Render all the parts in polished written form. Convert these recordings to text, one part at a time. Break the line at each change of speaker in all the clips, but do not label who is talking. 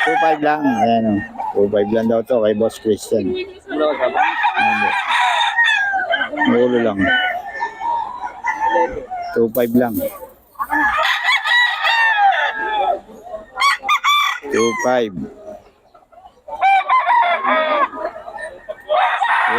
2.5 lang. Ayan o. 2.5 lang daw to kay Boss Christian. Ulo lang. 2.5 lang. 2.5.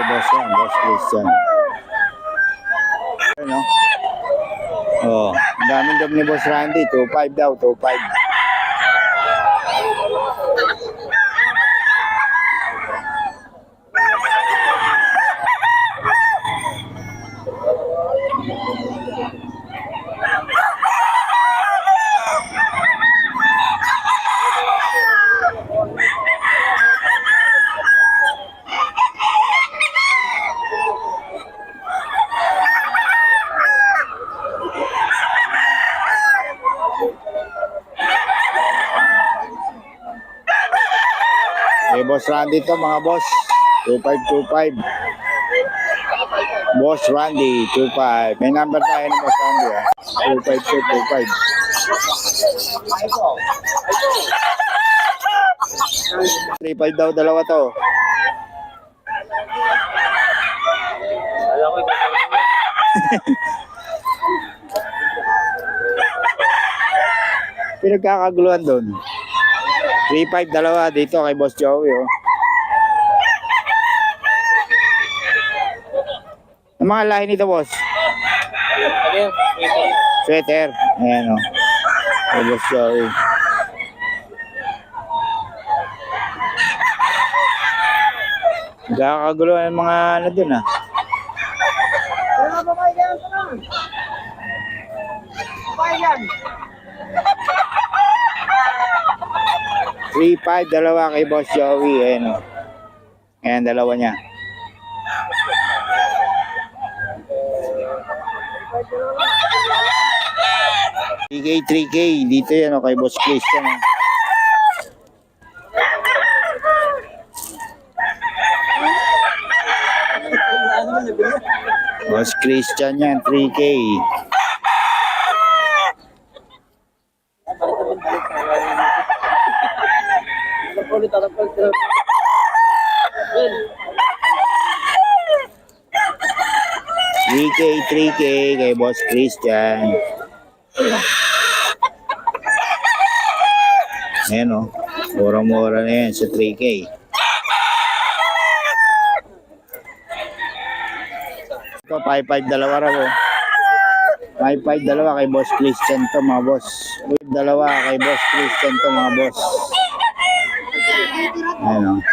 Boss yan, Boss Christian. Ano? Oh, ang daming dog ni Boss Randy. 2.5 daw, 2.5. Boss Randy to mga boss. 2525. Boss Randy 25. May number tayo ni Boss Randy 25225. 3.5 daw dalawa to. Pinagkakaguluhan doon. 3.5 dalawa dito kay Boss Joey Ang mga lahi nito, boss? Sweater. Ayan kay Boss Joey. Nagkakaguluhan ang mga ano dun 3.5 dalawa kay Boss Joey. Ayan dalawa niya. $3K dito yan kay Boss Christian. Boss Christian yan, 3K. $3K kay Boss Christian. Ayan mura-mura na yan sa 3K. Ito 5.5 dalawa raw 5.5 dalawa kay Boss Christian to mga boss. Dalawa kay Boss Christian to mga boss. Ayan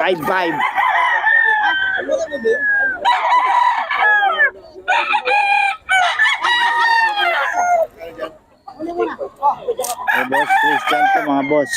5.5. Kay Boss Christian to mga boss.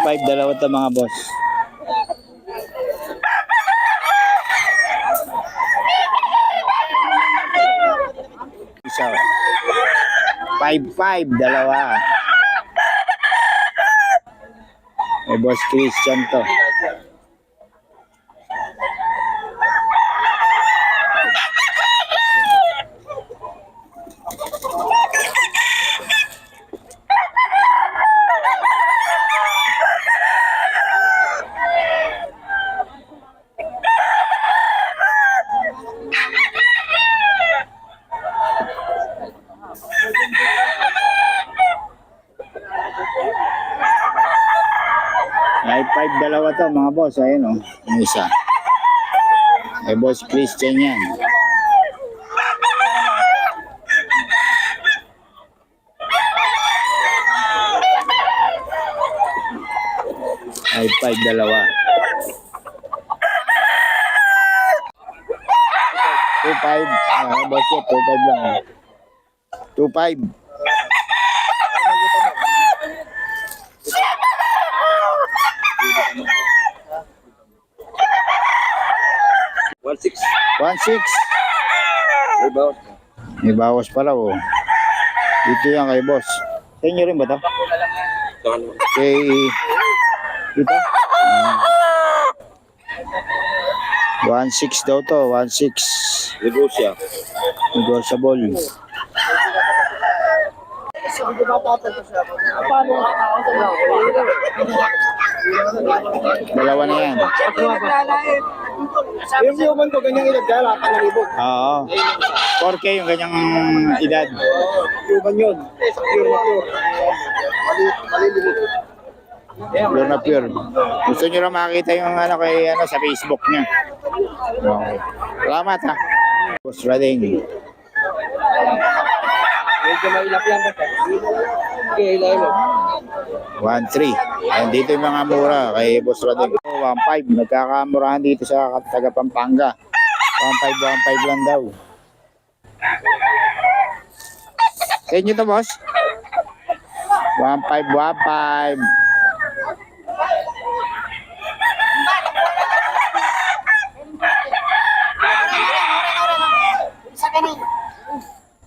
Five dalawa to mga boss. Isa 5.5 dalawa. May Boss Christian to. Five dalawa to mga boss. Ayun yung isa. Ay Boss Christian yan. Ay 5 dalawa. 2.5. Boss ko 2.5 lang. 2.5.
1.6.
1.6.
May bawas.
May bawas pala oh. Dito yan kay boss. Sa inyo rin ba to?
Saka naman.
Kay... Dito? 1.6 daw to. 1.6.
Negosya.
Negotiable. Dalawa na yan.
Yung human ko, ganyang ilag dahil 8,000.
Oo. 4K yung ganyang edad.
Human yun. Pure na pure. Malilimutin.
Pure na pure. Gusto nyo lang makita yung ano kay ano sa Facebook niya. Okay. Salamat ha. Boss Rading.
Medyo may ilap yan. Okay, ilay mo.
1.3. Ayan dito yung mga mura kay Boss Rading. 1.5. Nagkakamurahan dito sa taga Pampanga. 1.5 lang daw. Sa inyo to boss? 1.5.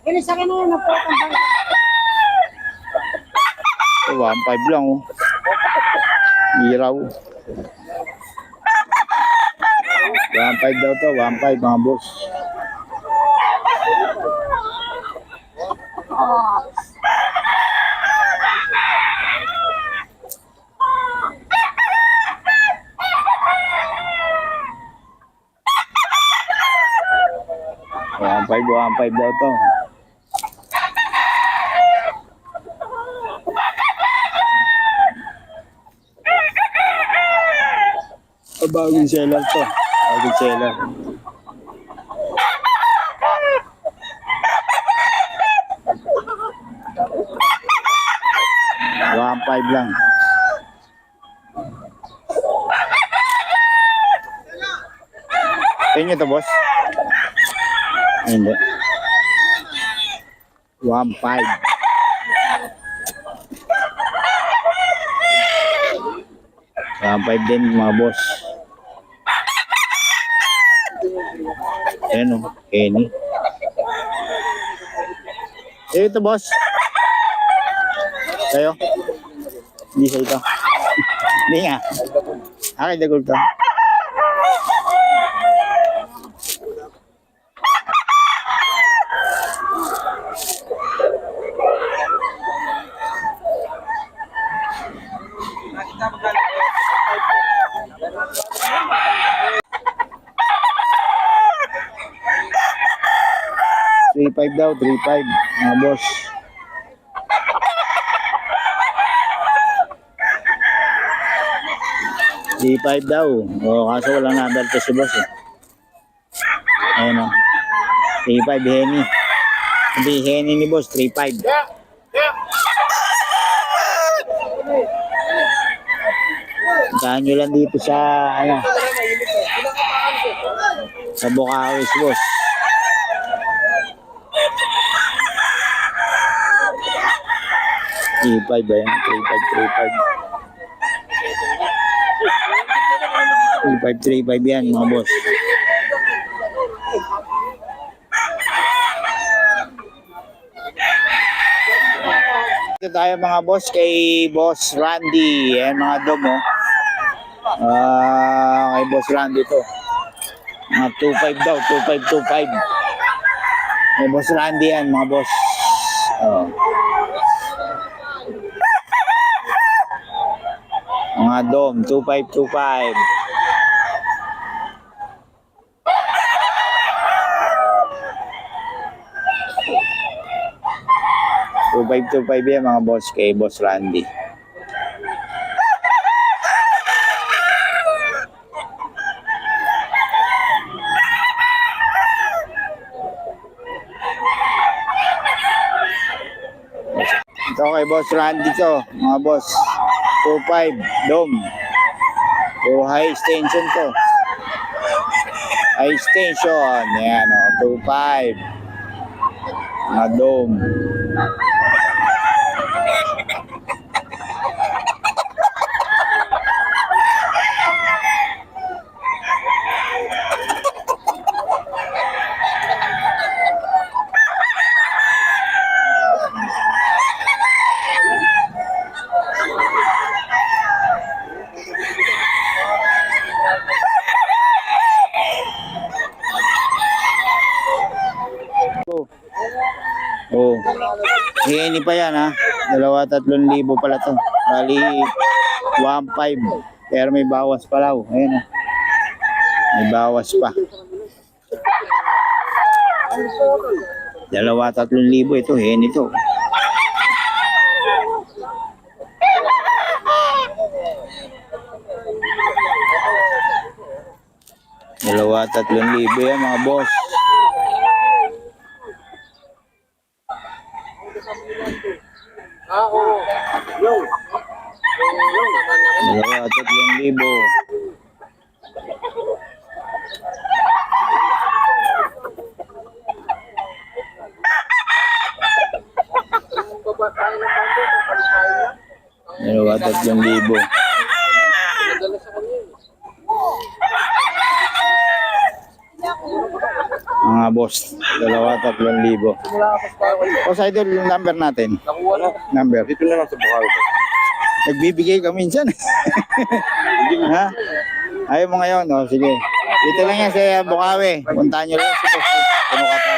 Ini sa kanila na po ang
1.5 lang oh. Iraw. 1.5 daw to, 1.5 mga boss. One five daw to. Bagong seller to. Bagong seller. One five lang. Tingin to boss? Hindi. 1.5. 1.5 din mga boss. Ayan o, Kenny. Ito boss. Kayo? Hindi sa ito. Hindi nga. Akin dagol to. $3.5 daw, 3.5 mga boss. $3.5 daw. O, kaso walang number to si boss eh. Ayan o. 3.5 Henny. Hindi Henny ni boss, 3.5. Saan nyo lang dito sa ano, sa Bukawis boss. $3.5 ba yan? 3.5 yan mga boss. Dito tayo mga boss kay Boss Randy. Ayan mga domo. Kay Boss Randy to. Mga 2.5 daw, 2.5. Kay Boss Randy yan mga boss. Mga dom, 2.5. 2.5 yan mga boss kay Boss Randy. Ito kay Boss Randy to, mga boss. 2.5 dom. So high extension to. High extension. Yan o, 2.5. Mga dom. Oh. Hihini pa yan ha. 2,000-3,000 pala to. Bali, 1,500. Pero may bawas pa raw. Ayan ha. May bawas pa. 2,000-3,000 ito. Hihini to. Dalawa, 3,000 yan mga boss. Dalawa, 3,000. Dalawa, 3,000. Mga boss, 2,000-3,000. Boss Idol, yung number natin. Number.
Dito na lang sa Bukawi.
Nagbibigay ka minsan. Ha? Ayaw mo ngayon, oh, sige. Dito lang yan sa Bukawi. Puntahan nyo lang si boss. Puno ka pa.